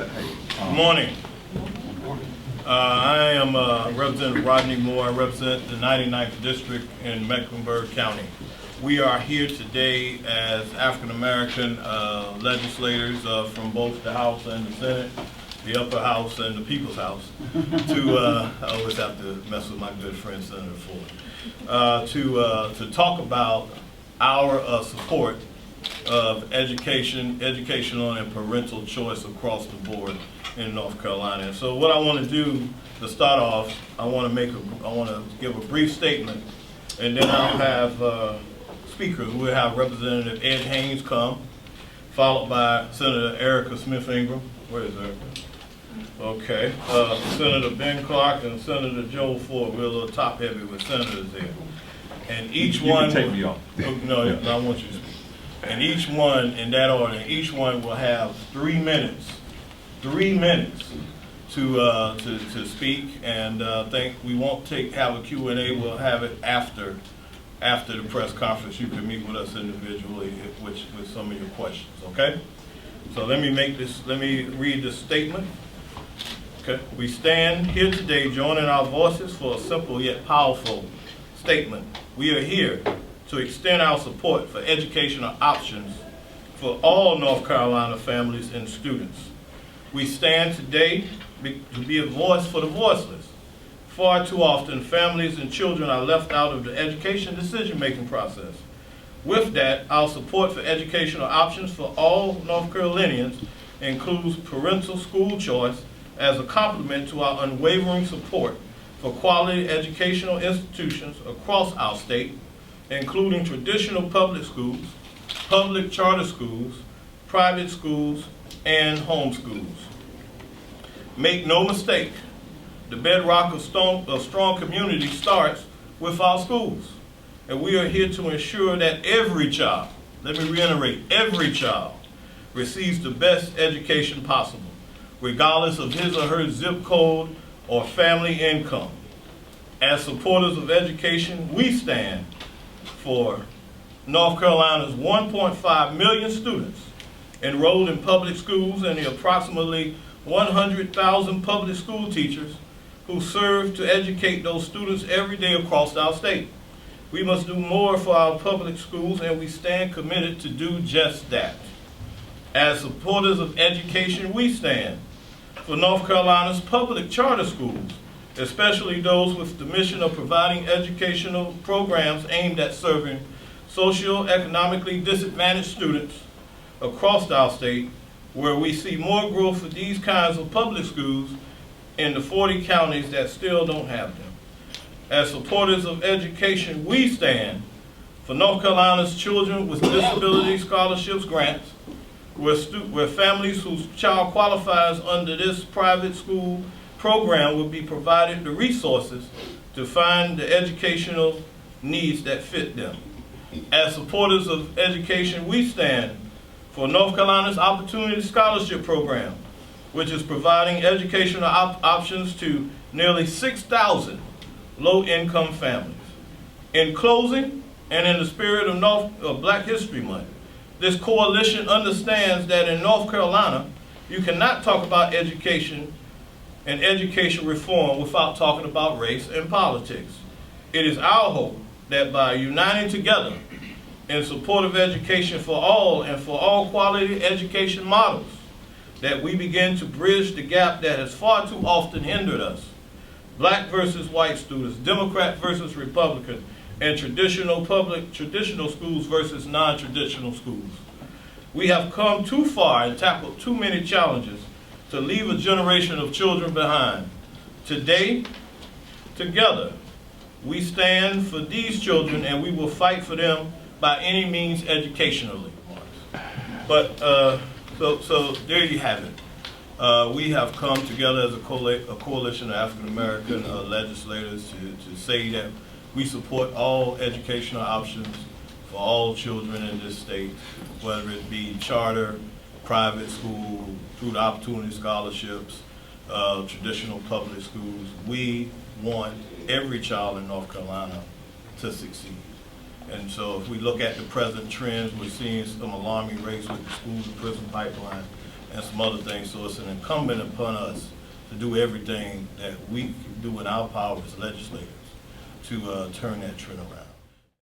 Good morning. I am Representative Rodney Moore. I represent the 99th District in Mecklenburg County. We are here today as African American legislators from both the House and the Senate, the Upper House and the People's House, to I always have to mess with my good friend Senator Ford, to talk about our support of educational and parental choice across the board in North Carolina. And so what I want to do to start off, I want to give a brief statement, and then I'll have speakers. We'll have Representative Ed Haynes come, followed by Senator Erica Smith Ingram. Where is Erica? Okay. Senator Ben Clark and Senator Joe Ford. We're a little top heavy with senators there. And each one can take me off. No, I want you to speak. And each one, in that order, each one will have 3 minutes. 3 minutes to speak, and I think we won't have a Q&A. We'll have it after the press conference. You can meet with us individually with some of your questions. Okay. So let me read this statement. Okay. We stand here today joining our voices for a simple yet powerful statement. We are here to extend our support for educational options for all North Carolina families and students. We stand today to be a voice for the voiceless. Far too often, families and children are left out of the education decision-making process. With that, our support for educational options for all North Carolinians includes parental school choice as a complement to our unwavering support for quality educational institutions across our state, including traditional public schools, public charter schools, private schools, and homeschools. Make no mistake, the bedrock of strong community starts with our schools. And we are here to ensure that every child, let me reiterate, every child receives the best education possible, regardless of his or her zip code or family income. As supporters of education, we stand for North Carolina's 1.5 million students enrolled in public schools and the approximately 100,000 public school teachers who serve to educate those students every day across our state. We must do more for our public schools, and we stand committed to do just that. As supporters of education, we stand for North Carolina's public charter schools, especially those with the mission of providing educational programs aimed at serving socioeconomically disadvantaged students across our state, where we see more growth for these kinds of public schools in the 40 counties that still don't have them. As supporters of education, we stand for North Carolina's children with disability scholarships grants, where families whose child qualifies under this private school program will be provided the resources to find the educational needs that fit them. As supporters of education, we stand for North Carolina's Opportunity Scholarship Program, which is providing educational options to nearly 6,000 low-income families. In closing, and in the spirit of Black History Month, this coalition understands that in North Carolina, you cannot talk about education and education reform without talking about race and politics. It is our hope that by uniting together in support of education for all and for all quality education models, that we begin to bridge the gap that has far too often hindered us. Black versus white students, Democrat versus Republican, and traditional schools versus non-traditional schools. We have come too far and tackled too many challenges to leave a generation of children behind. Today, together, we stand for these children, and we will fight for them by any means educationally. But so there you have it. We have come together as a coalition of African American legislators to say that we support all educational options for all children in this state, whether it be charter, private school, through the Opportunity Scholarships, traditional public schools. We want every child in North Carolina to succeed. And so if we look at the present trends, we're seeing some alarming rates with the school to prison pipeline. and some other things. So it's an incumbent upon us to do everything that we can do in our power as legislators to turn that trend around.